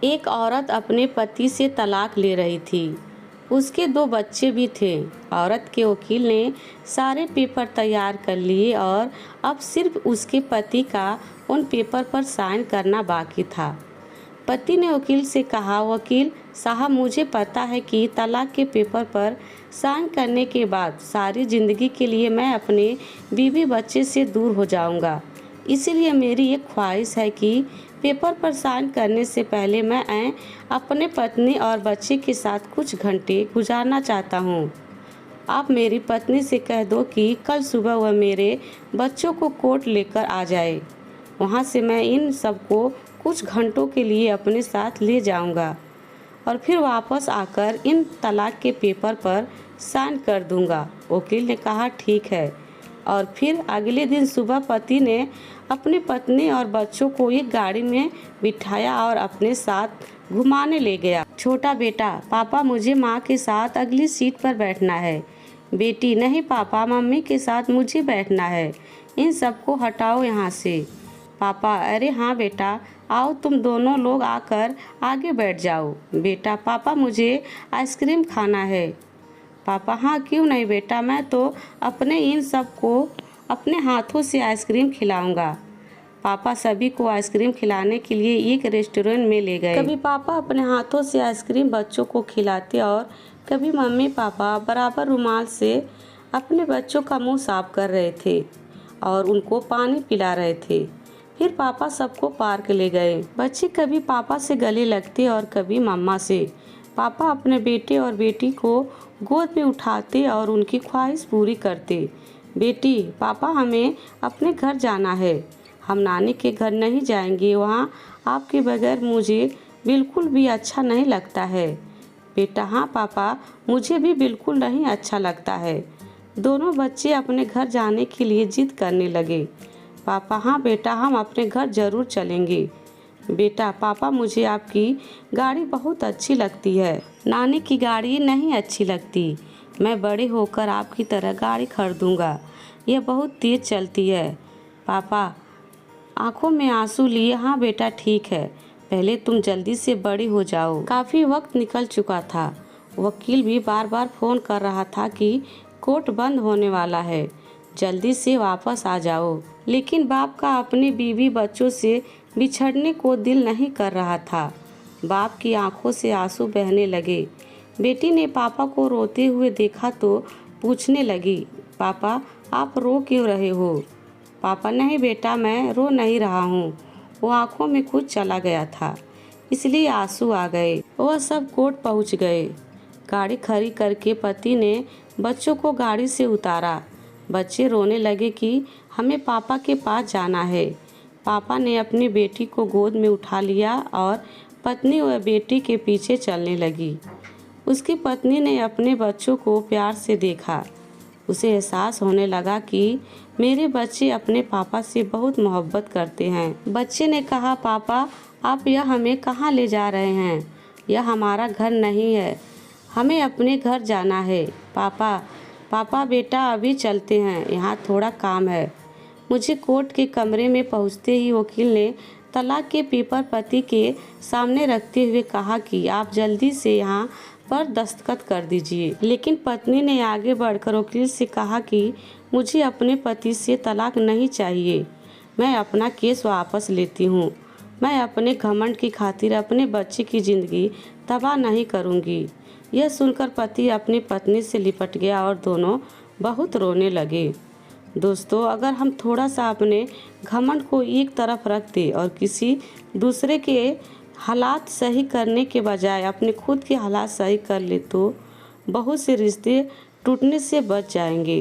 एक औरत अपने पति से तलाक ले रही थी। उसके 2 बच्चे भी थे। औरत के वकील ने सारे पेपर तैयार कर लिए और अब सिर्फ उसके पति का उन पेपर पर साइन करना बाकी था। पति ने वकील से कहा, वकील साहब, मुझे पता है कि तलाक के पेपर पर साइन करने के बाद सारी ज़िंदगी के लिए मैं अपने बीवी बच्चे से दूर हो जाऊंगा। इसीलिए मेरी एक ख्वाहिश है कि पेपर पर साइन करने से पहले मैं अपने पत्नी और बच्चे के साथ कुछ घंटे गुजारना चाहता हूँ। आप मेरी पत्नी से कह दो कि कल सुबह वह मेरे बच्चों को कोर्ट लेकर आ जाए। वहाँ से मैं इन सबको कुछ घंटों के लिए अपने साथ ले जाऊंगा और फिर वापस आकर इन तलाक के पेपर पर साइन कर दूंगा। वकील ने कहा, ठीक है। और फिर अगले दिन सुबह पति ने अपनी पत्नी और बच्चों को एक गाड़ी में बिठाया और अपने साथ घुमाने ले गया। छोटा बेटा, पापा मुझे माँ के साथ अगली सीट पर बैठना है। बेटी, नहीं पापा, मम्मी के साथ मुझे बैठना है। इन सबको हटाओ यहाँ से। पापा, अरे हाँ बेटा, आओ तुम दोनों लोग आकर आगे बैठ जाओ। बेटा, पापा मुझे आइसक्रीम खाना है। पापा, हाँ क्यों नहीं बेटा, मैं तो अपने इन सब को अपने हाथों से आइसक्रीम खिलाऊंगा। पापा सभी को आइसक्रीम खिलाने के लिए एक रेस्टोरेंट में ले गए। कभी पापा अपने हाथों से आइसक्रीम बच्चों को खिलाते और कभी मम्मी पापा बराबर रुमाल से अपने बच्चों का मुंह साफ कर रहे थे और उनको पानी पिला रहे थे। फिर पापा सबको पार्क ले गए। बच्चे कभी पापा से गले लगते और कभी मम्मा से। पापा अपने बेटे और बेटी को गोद में उठाते और उनकी ख्वाहिश पूरी करते। बेटी, पापा हमें अपने घर जाना है। हम नानी के घर नहीं जाएंगे, वहाँ आपके बगैर मुझे बिल्कुल भी अच्छा नहीं लगता है। बेटा, हाँ पापा, मुझे भी बिल्कुल नहीं अच्छा लगता है। दोनों बच्चे अपने घर जाने के लिए जिद करने लगे। पापा, हाँ बेटा, हम अपने घर ज़रूर चलेंगे। बेटा, पापा मुझे आपकी गाड़ी बहुत अच्छी लगती है। नानी की गाड़ी नहीं अच्छी लगती। मैं बड़े होकर आपकी तरह गाड़ी खरीदूंगा। यह बहुत तेज़ चलती है। पापा आंखों में आंसू लिए, हाँ बेटा ठीक है, पहले तुम जल्दी से बड़ी हो जाओ। काफ़ी वक्त निकल चुका था। वकील भी बार बार फ़ोन कर रहा था कि कोर्ट बंद होने वाला है, जल्दी से वापस आ जाओ। लेकिन बाप का अपनी बीवी बच्चों से बिछड़ने को दिल नहीं कर रहा था। बाप की आंखों से आंसू बहने लगे। बेटी ने पापा को रोते हुए देखा तो पूछने लगी, पापा आप रो क्यों रहे हो? पापा, नहीं बेटा, मैं रो नहीं रहा हूँ, वो आंखों में कुछ चला गया था इसलिए आंसू आ गए। वह सब कोर्ट पहुँच गए। गाड़ी खड़ी करके पति ने बच्चों को गाड़ी से उतारा। बच्चे रोने लगे कि हमें पापा के पास जाना है। पापा ने अपनी बेटी को गोद में उठा लिया और पत्नी व बेटी के पीछे चलने लगी। उसकी पत्नी ने अपने बच्चों को प्यार से देखा। उसे एहसास होने लगा कि मेरे बच्चे अपने पापा से बहुत मोहब्बत करते हैं। बच्चे ने कहा, पापा आप यह हमें कहाँ ले जा रहे हैं? यह हमारा घर नहीं है, हमें अपने घर जाना है। पापा पापा बेटा अभी चलते हैं, यहाँ थोड़ा काम है। मुझे कोर्ट के कमरे में पहुँचते ही वकील ने तलाक के पेपर पति के सामने रखते हुए कहा कि आप जल्दी से यहाँ पर दस्तखत कर दीजिए। लेकिन पत्नी ने आगे बढ़कर वकील से कहा कि मुझे अपने पति से तलाक नहीं चाहिए, मैं अपना केस वापस लेती हूँ। मैं अपने घमंड की खातिर अपने बच्चे की ज़िंदगी तबाह नहीं करूँगी। यह सुनकर पति अपनी पत्नी से लिपट गया और दोनों बहुत रोने लगे। दोस्तों, अगर हम थोड़ा सा अपने घमंड को एक तरफ रख दें और किसी दूसरे के हालात सही करने के बजाय अपने खुद के हालात सही कर ले तो बहुत से रिश्ते टूटने से बच जाएंगे।